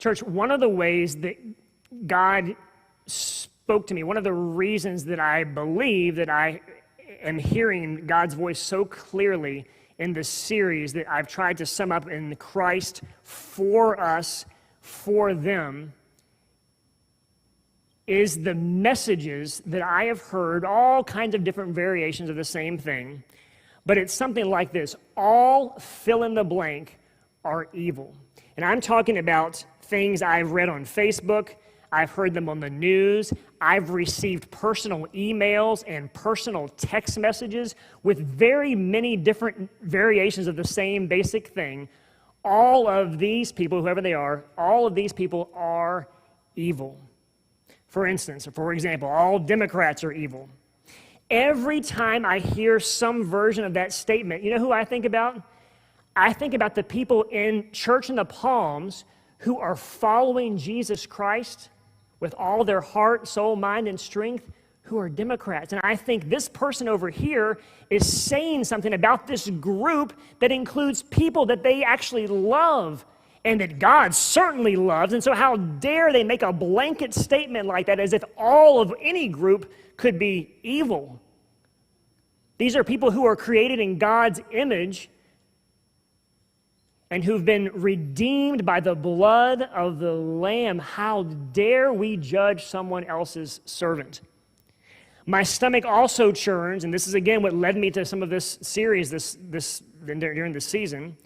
Church, one of the ways that God spoke to me, one of the reasons that I believe that I am hearing God's voice so clearly in this series that I've tried to sum up in Christ for us, for them, is the messages that I have heard, all kinds of different variations of the same thing, but it's something like this: all fill in the blank are evil. And I'm talking about things I've read on Facebook, I've heard them on the news, I've received personal emails and personal text messages with very many different variations of the same basic thing. All of these people, whoever they are, all of these people are evil. For instance, or for example, all Democrats are evil. Every time I hear some version of that statement, you know who I think about? I think about the people in Church in the Palms who are following Jesus Christ with all their heart, soul, mind, and strength, who are Democrats. And I think this person over here is saying something about this group that includes people that they actually love and that God certainly loves. And so how dare they make a blanket statement like that as if all of any group could be evil? These are people who are created in God's image and who've been redeemed by the blood of the Lamb. How dare we judge someone else's servant? My stomach also churns, and this is again what led me to some of this series during this season,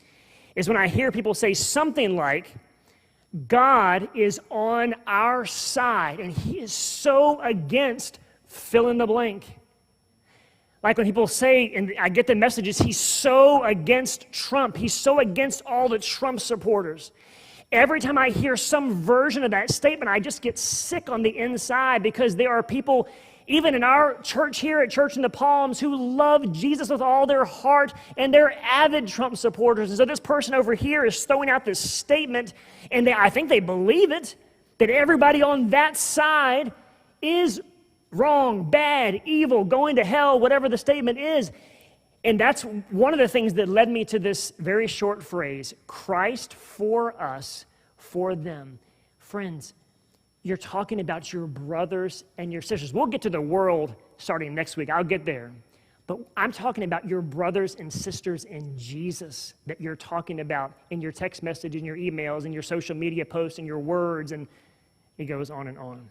is when I hear people say something like, God is on our side, and he is so against fill in the blank. Like when people say, and I get the messages, he's so against Trump. He's so against all the Trump supporters. Every time I hear some version of that statement, I just get sick on the inside, because there are people, even in our church here at Church in the Palms, who love Jesus with all their heart, and they're avid Trump supporters. And so this person over here is throwing out this statement, and I think they believe it, that everybody on that side is wrong, bad, evil, going to hell, whatever the statement is. And that's one of the things that led me to this very short phrase: Christ for us, for them. Friends, you're talking about your brothers and your sisters. We'll get to the world starting next week. I'll get there. But I'm talking about your brothers and sisters in Jesus that you're talking about in your text messages, in your emails, in your social media posts, in your words, and it goes on and on.